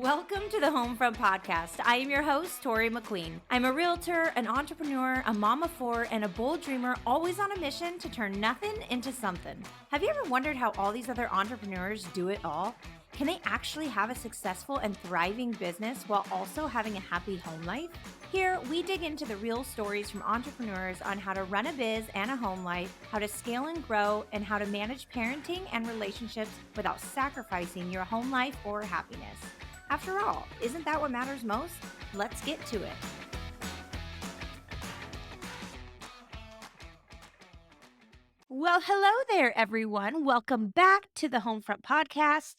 Welcome to the Homefront Podcast. I am your host, Toree McQueen. I'm a realtor, an entrepreneur, a mom of four, and a bold dreamer, always on a mission to turn nothing into something. Have you ever wondered how all these other entrepreneurs do it all? Can they actually have a successful and thriving business while also having a happy home life? Here, we dig into the real stories from entrepreneurs on how to run a biz and a home life, how to scale and grow, and how to manage parenting and relationships without sacrificing your home life or happiness. After all, isn't that what matters most? Let's get to it. Well, hello there, everyone. Welcome back to the Homefront Podcast.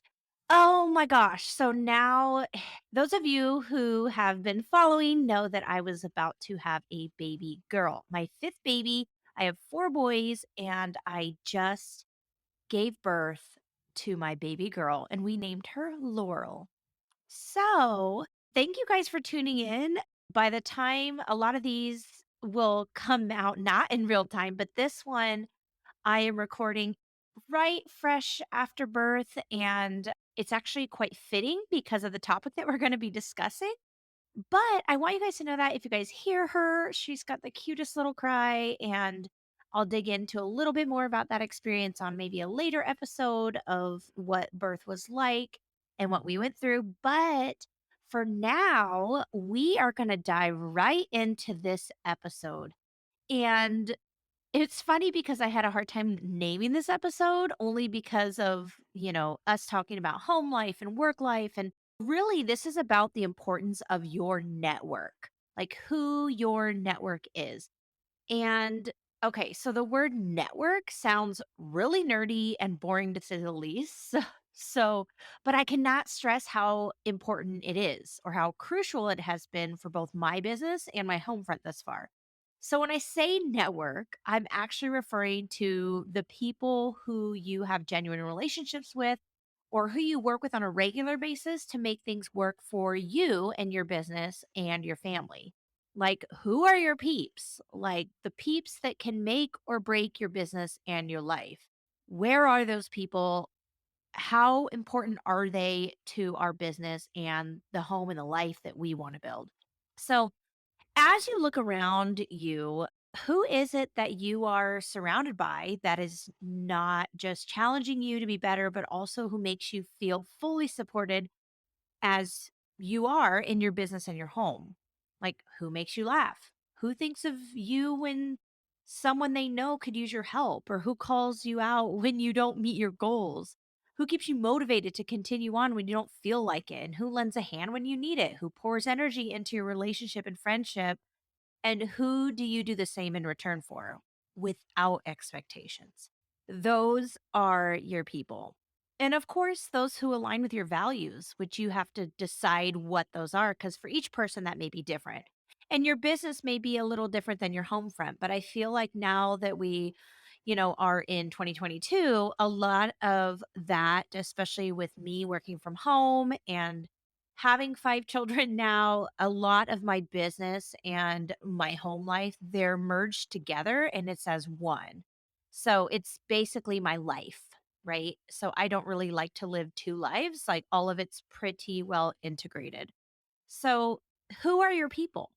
Oh my gosh. So now, those of you who have been following know that I was about to have a baby girl, my fifth baby. I have four boys, and I just gave birth to my baby girl, and we named her Laurel. So, thank you guys for tuning in. By the time a lot of these will come out, not in real time, but this one I am recording right fresh after birth. And it's actually quite fitting because of the topic that we're going to be discussing. But I want you guys to know that if you guys hear her, she's got the cutest little cry. And I'll dig into a little bit more about that experience on maybe a later episode of what birth was like and what we went through. But for now, we are going to dive right into this episode. And it's funny because I had a hard time naming this episode only because of, us talking about home life and work life. And really, this is about the importance of your network, like who your network is. And okay, so the word network sounds really nerdy and boring to say the least. So, but I cannot stress how important it is or how crucial it has been for both my business and my home front thus far. So, when I say network, I'm actually referring to the people who you have genuine relationships with or who you work with on a regular basis to make things work for you and your business and your family. Like, who are your peeps? Like, the peeps that can make or break your business and your life. Where are those people? How important are they to our business and the home and the life that we want to build? So, as you look around you, who is it that you are surrounded by that is not just challenging you to be better, but also who makes you feel fully supported as you are in your business and your home? Like, who makes you laugh? Who thinks of you when someone they know could use your help? Or who calls you out when you don't meet your goals? Who keeps you motivated to continue on when you don't feel like it? And who lends a hand when you need it? Who pours energy into your relationship and friendship? And who do you do the same in return for without expectations? Those are your people. And of course, those who align with your values, which you have to decide what those are, because for each person, that may be different. And your business may be a little different than your home front. But I feel like now that we, are in 2022, a lot of that, especially with me working from home and having five children now, a lot of my business and my home life, they're merged together and it's as one. So it's basically my life, right? So I don't really like to live two lives. Like all of it's pretty well integrated. So who are your people?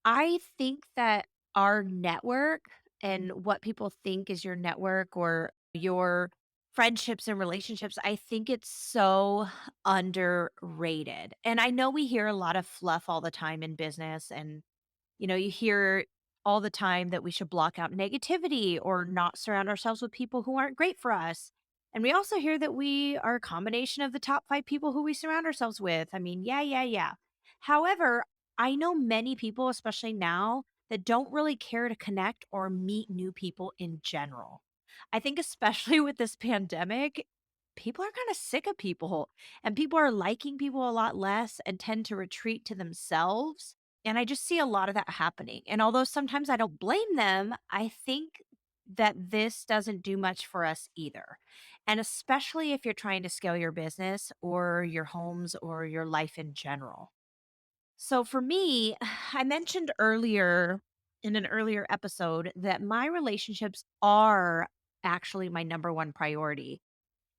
I think that our network and what people think is your network or your friendships and relationships, I think it's so underrated. And I know we hear a lot of fluff all the time in business, and you hear all the time that we should block out negativity or not surround ourselves with people who aren't great for us. And we also hear that we are a combination of the top five people who we surround ourselves with. I mean, yeah, yeah, yeah. However, I know many people, especially now, that don't really care to connect or meet new people in general. I think, especially with this pandemic, people are kind of sick of people and people are liking people a lot less and tend to retreat to themselves, and I just see a lot of that happening. And although sometimes I don't blame them, I think that this doesn't do much for us either. And especially if you're trying to scale your business or your homes or your life in general. So for me, I mentioned earlier in an earlier episode that my relationships are actually my number one priority.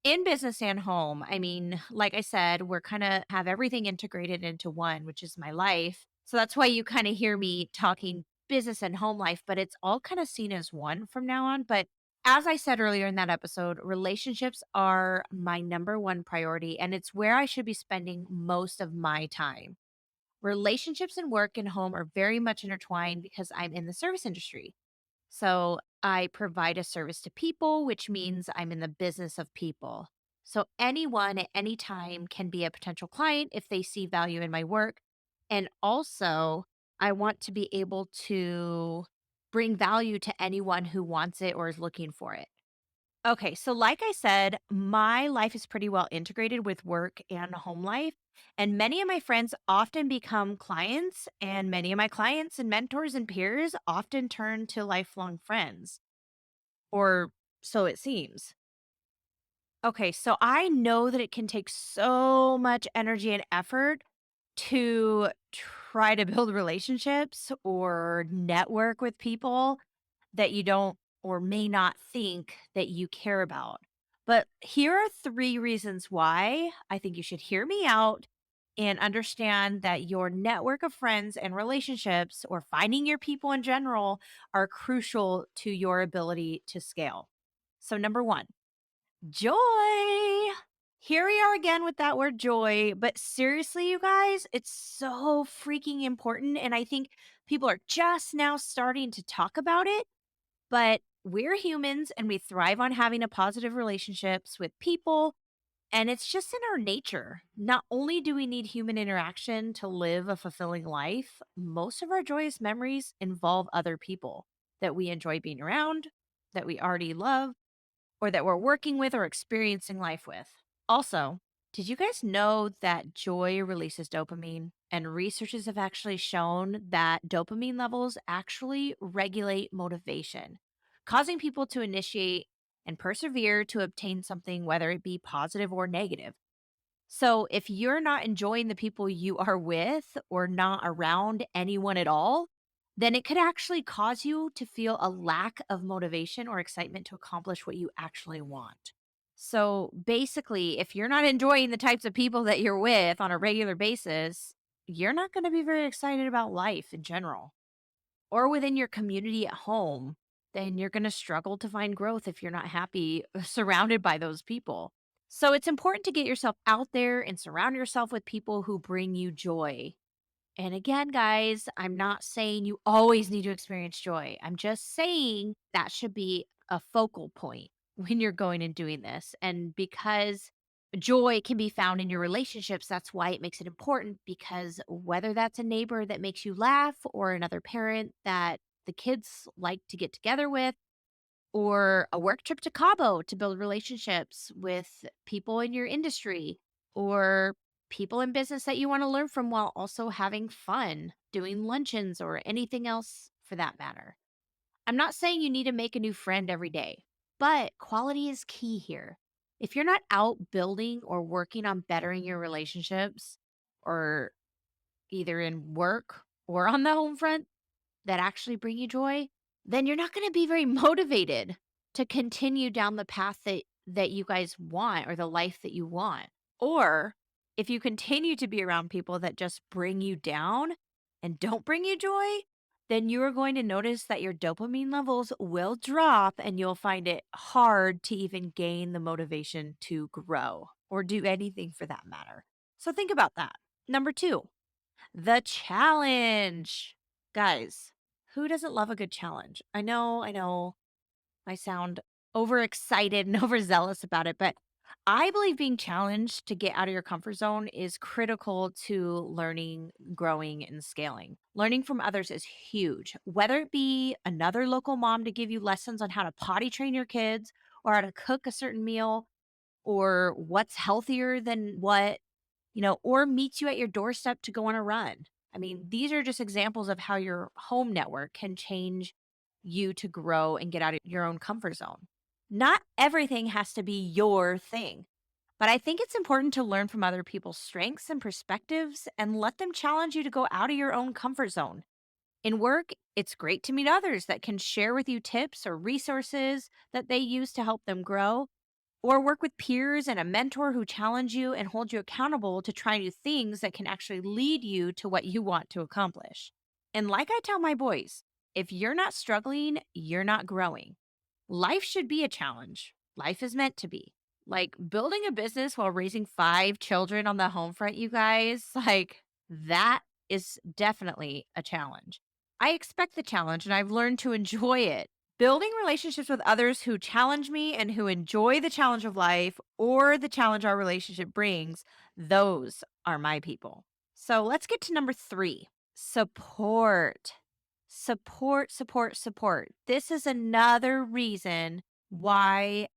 in business and home. I mean, like I said, we're kind of have everything integrated into one, which is my life. So that's why you kind of hear me talking business and home life, but it's all kind of seen as one from now on. But as I said earlier in that episode, relationships are my number one priority, and it's where I should be spending most of my time. Relationships and work and home are very much intertwined because I'm in the service industry. So I provide a service to people, which means I'm in the business of people. So anyone at any time can be a potential client if they see value in my work. And also, I want to be able to bring value to anyone who wants it or is looking for it. Okay, so like I said, my life is pretty well integrated with work and home life. And many of my friends often become clients, and many of my clients and mentors and peers often turn to lifelong friends, or so it seems. Okay, so I know that it can take so much energy and effort to try to build relationships or network with people that you don't or may not think that you care about. But here are three reasons why I think you should hear me out and understand that your network of friends and relationships or finding your people in general are crucial to your ability to scale. So, number one, joy. Here we are again with that word joy. But seriously, you guys, it's so freaking important. And I think people are just now starting to talk about it, but we're humans and we thrive on having a positive relationships with people. And it's just in our nature. Not only do we need human interaction to live a fulfilling life, most of our joyous memories involve other people that we enjoy being around, that we already love, or that we're working with or experiencing life with. Also, did you guys know that joy releases dopamine? And researchers have actually shown that dopamine levels actually regulate motivation, causing people to initiate and persevere to obtain something, whether it be positive or negative. So, if you're not enjoying the people you are with or not around anyone at all, then it could actually cause you to feel a lack of motivation or excitement to accomplish what you actually want. So, basically, if you're not enjoying the types of people that you're with on a regular basis, you're not going to be very excited about life in general or within your community at home. Then you're going to struggle to find growth if you're not happy surrounded by those people. So it's important to get yourself out there and surround yourself with people who bring you joy. And again, guys, I'm not saying you always need to experience joy. I'm just saying that should be a focal point when you're going and doing this. And because joy can be found in your relationships, that's why it makes it important. Because whether that's a neighbor that makes you laugh or another parent that the kids like to get together with, or a work trip to Cabo to build relationships with people in your industry, or people in business that you want to learn from while also having fun, doing luncheons or anything else for that matter. I'm not saying you need to make a new friend every day, but quality is key here. If you're not out building or working on bettering your relationships, or either in work or on the home front, that actually bring you joy, then you're not going to be very motivated to continue down the path that you guys want or the life that you want. Or if you continue to be around people that just bring you down and don't bring you joy, then you are going to notice that your dopamine levels will drop and you'll find it hard to even gain the motivation to grow or do anything for that matter. So think about that. Number two, the challenge. Guys, who doesn't love a good challenge? I know, I sound overexcited and overzealous about it, but I believe being challenged to get out of your comfort zone is critical to learning, growing, and scaling. Learning from others is huge, whether it be another local mom to give you lessons on how to potty train your kids or how to cook a certain meal or what's healthier than what, or meets you at your doorstep to go on a run. I mean, these are just examples of how your home network can change you to grow and get out of your own comfort zone. Not everything has to be your thing, but I think it's important to learn from other people's strengths and perspectives and let them challenge you to go out of your own comfort zone. In work, it's great to meet others that can share with you tips or resources that they use to help them grow. Or work with peers and a mentor who challenge you and hold you accountable to try new things that can actually lead you to what you want to accomplish. And like I tell my boys, if you're not struggling, you're not growing. Life should be a challenge. Life is meant to be. Like building a business while raising 5 children on the home front, you guys, like that is definitely a challenge. I expect the challenge and I've learned to enjoy it. Building relationships with others who challenge me and who enjoy the challenge of life or the challenge our relationship brings, those are my people. So let's get to number 3, support. Support, support, support. This is another reason why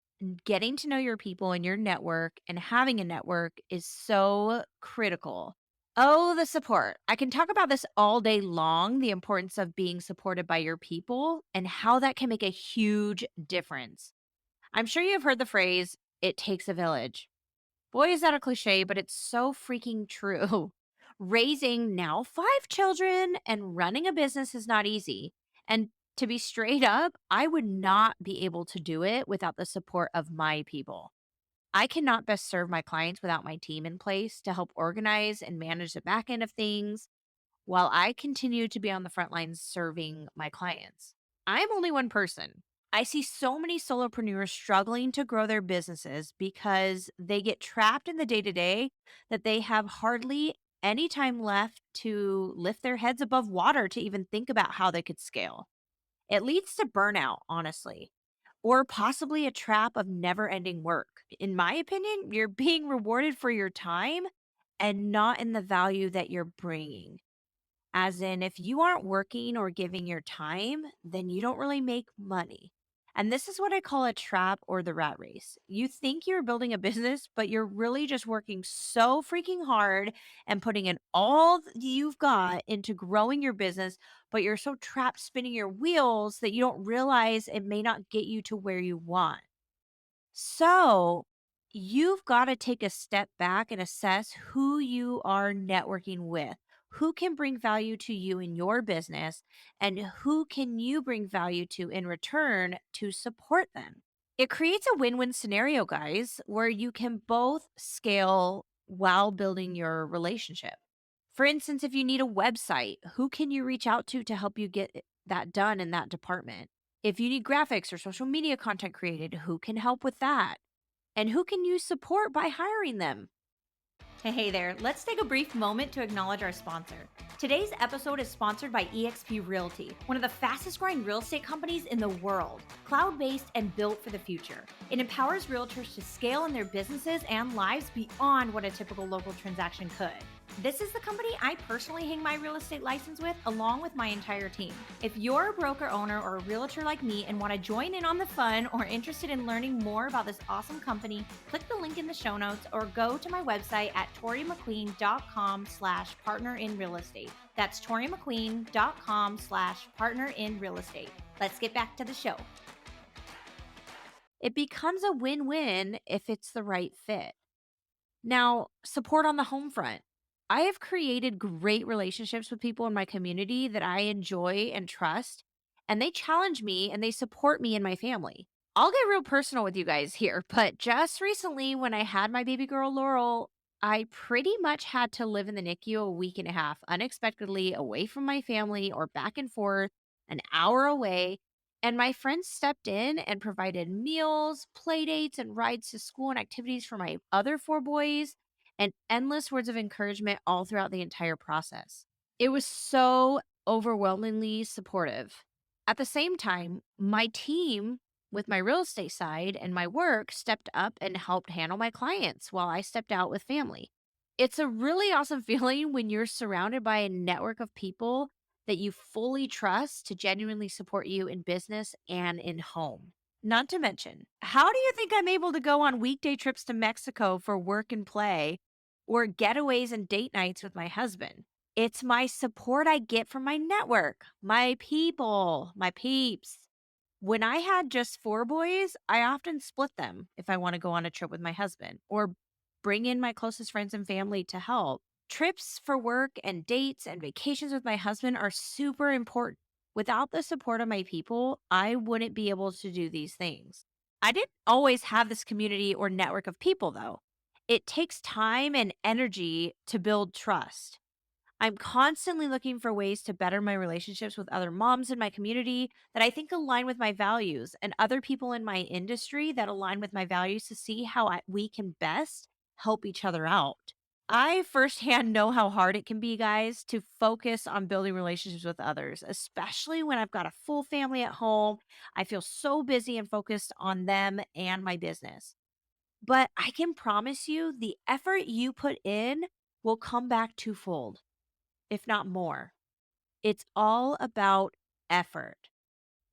getting to know your people and your network and having a network is so critical. Oh, the support. I can talk about this all day long, the importance of being supported by your people and how that can make a huge difference. I'm sure you've heard the phrase, it takes a village. Boy, is that a cliche, but it's so freaking true. Raising now 5 children and running a business is not easy. And to be straight up, I would not be able to do it without the support of my people. I cannot best serve my clients without my team in place to help organize and manage the back end of things while I continue to be on the front lines serving my clients. I'm only one person. I see so many solopreneurs struggling to grow their businesses because they get trapped in the day to day that they have hardly any time left to lift their heads above water to even think about how they could scale. It leads to burnout, honestly, or possibly a trap of never ending work. In my opinion, you're being rewarded for your time and not in the value that you're bringing. As in, if you aren't working or giving your time, then you don't really make money. And this is what I call a trap or the rat race. You think you're building a business, but you're really just working so freaking hard and putting in all you've got into growing your business, but you're so trapped spinning your wheels that you don't realize it may not get you to where you want. So you've got to take a step back and assess who you are networking with. Who can bring value to you in your business, and who can you bring value to in return to support them? It creates a win win scenario, guys, where you can both scale while building your relationship. For instance, if you need a website, who can you reach out to help you get that done in that department? If you need graphics or social media content created, who can help with that? And who can you support by hiring them? Hey there, let's take a brief moment to acknowledge our sponsor. Today's episode is sponsored by eXp Realty, one of the fastest growing real estate companies in the world, cloud-based and built for the future. It empowers realtors to scale in their businesses and lives beyond what a typical local transaction could. This is the company I personally hang my real estate license with, along with my entire team. If you're a broker owner or a realtor like me and want to join in on the fun or interested in learning more about this awesome company, click the link in the show notes or go to my website at toreemcqueen.com/partnerinrealestate. That's toreemcqueen.com/partnerinrealestate. Let's get back to the show. It becomes a win-win if it's the right fit. Now, support on the home front. I have created great relationships with people in my community that I enjoy and trust, and they challenge me and they support me and my family. I'll get real personal with you guys here, but just recently when I had my baby girl Laurel, I pretty much had to live in the NICU a week and a half unexpectedly away from my family or back and forth an hour away. And my friends stepped in and provided meals, play dates, and rides to school and activities for my other 4 boys and endless words of encouragement all throughout the entire process. It was so overwhelmingly supportive. At the same time, my team with my real estate side and my work stepped up and helped handle my clients while I stepped out with family. It's a really awesome feeling when you're surrounded by a network of people that you fully trust to genuinely support you in business and in home. Not to mention, how do you think I'm able to go on weekday trips to Mexico for work and play or getaways and date nights with my husband? It's my support I get from my network, my people, my peeps. When I had just 4 boys, I often split them if I want to go on a trip with my husband or bring in my closest friends and family to help. Trips for work and dates and vacations with my husband are super important. Without the support of my people, I wouldn't be able to do these things. I didn't always have this community or network of people, though. It takes time and energy to build trust. I'm constantly looking for ways to better my relationships with other moms in my community that I think align with my values and other people in my industry that align with my values to see how we can best help each other out. I firsthand know how hard it can be, guys, to focus on building relationships with others, especially when I've got a full family at home. I feel so busy and focused on them and my business. But I can promise you the effort you put in will come back twofold, if not more. It's all about effort.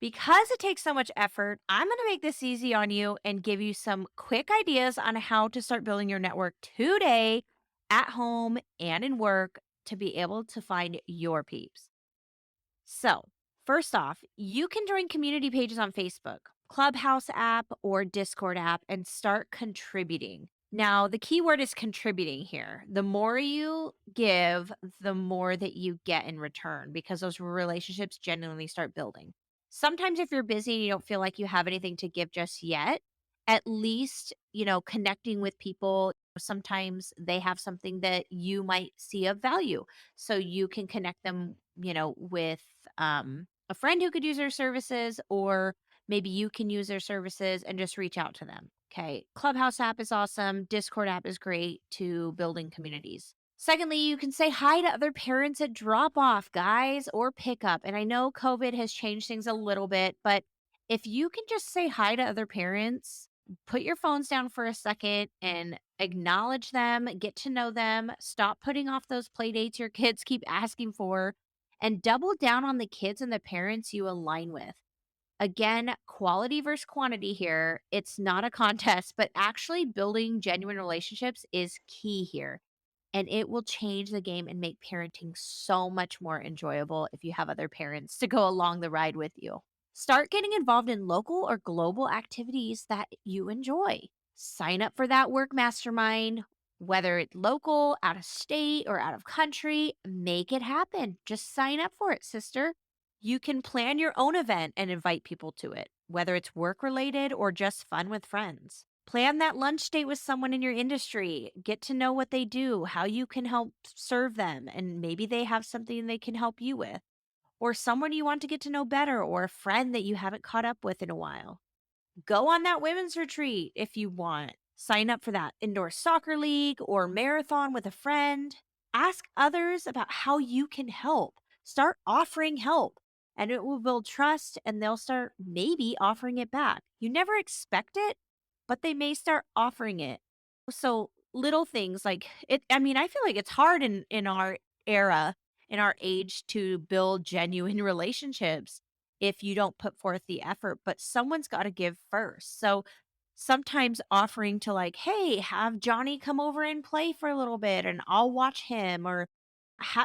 Because it takes so much effort, I'm going to make this easy on you and give you some quick ideas on how to start building your network today at home and in work to be able to find your peeps. So, first off, you can join community pages on Facebook, Clubhouse app, or Discord app and start contributing. Now, the key word is contributing here. The more you give, the more that you get in return because those relationships genuinely start building. Sometimes, if you're busy and you don't feel like you have anything to give just yet, at least, connecting with people, sometimes they have something that you might see of value. So you can connect them, with a friend who could use their services, or maybe you can use their services and just reach out to them. Okay. Clubhouse app is awesome. Discord app is great to building communities. Secondly, you can say hi to other parents at drop off, guys, or pickup. And I know COVID has changed things a little bit, but if you can just say hi to other parents, put your phones down for a second and acknowledge them, get to know them, stop putting off those play dates your kids keep asking for, and double down on the kids and the parents you align with. Again, quality versus quantity here. It's not a contest, but actually building genuine relationships is key here. And it will change the game and make parenting so much more enjoyable if you have other parents to go along the ride with you. Start getting involved in local or global activities that you enjoy. Sign up for that work mastermind, whether it's local, out of state, or out of country. Make it happen. Just sign up for it, sister. You can plan your own event and invite people to it, whether it's work related or just fun with friends. Plan that lunch date with someone in your industry. Get to know what they do, how you can help serve them, and maybe they have something they can help you with, or someone you want to get to know better, or a friend that you haven't caught up with in a while. Go on that women's retreat if you want. Sign up for that indoor soccer league or marathon with a friend. Ask others about how you can help. Start offering help, and it will build trust, and they'll start maybe offering it back. You never expect it, but they may start offering it. So little things like it, I mean, I feel like it's hard in our era, in our age, to build genuine relationships if you don't put forth the effort, but someone's got to give first. So sometimes offering to, like, hey, have Johnny come over and play for a little bit and I'll watch him, or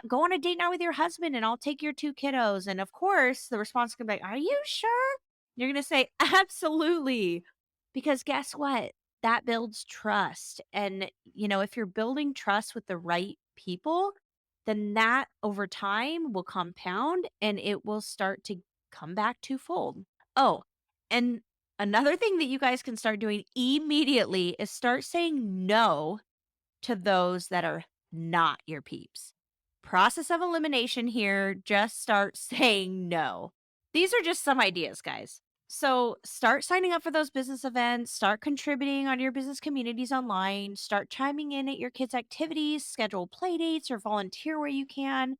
go on a date night with your husband and I'll take your two kiddos. And of course, the response can be like, are you sure? You're going to say, absolutely. Because guess what? That builds trust. And, if you're building trust with the right people, then that over time will compound and it will start to come back twofold. Oh, and another thing that you guys can start doing immediately is start saying no to those that are not your peeps. Process of elimination here, just start saying no. These are just some ideas, guys. So start signing up for those business events, start contributing on your business communities online, start chiming in at your kids' activities, schedule play dates or volunteer where you can.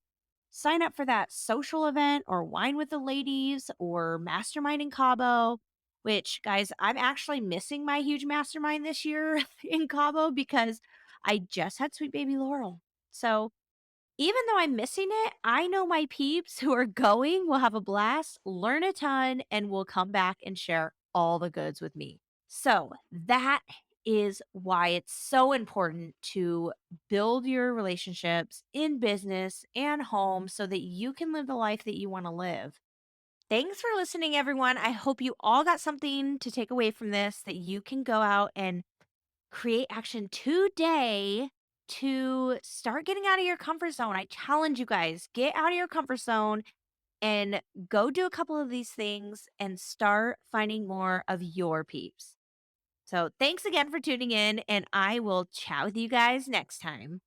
Sign up for that social event or wine with the ladies or mastermind in Cabo, which, guys, I'm actually missing my huge mastermind this year in Cabo because I just had sweet baby Laurel. So even though I'm missing it, I know my peeps who are going will have a blast, learn a ton, and will come back and share all the goods with me. So that is why it's so important to build your relationships in business and home so that you can live the life that you want to live. Thanks for listening, everyone. I hope you all got something to take away from this that you can go out and create action today to start getting out of your comfort zone. I challenge you guys, get out of your comfort zone and go do a couple of these things and start finding more of your peeps. So thanks again for tuning in, and I will chat with you guys next time.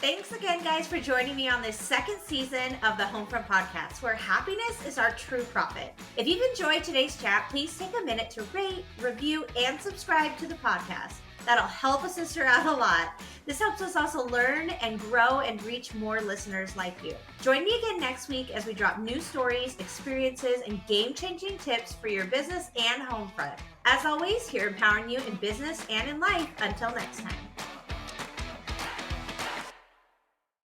Thanks again, guys, for joining me on this second season of the Homefront Podcast, where happiness is our true profit. If you've enjoyed today's chat, please take a minute to rate, review, and subscribe to the podcast. That'll help a sister out a lot. This helps us also learn and grow and reach more listeners like you. Join me again next week as we drop new stories, experiences, and game-changing tips for your business and home front. As always, here empowering you in business and in life. Until next time.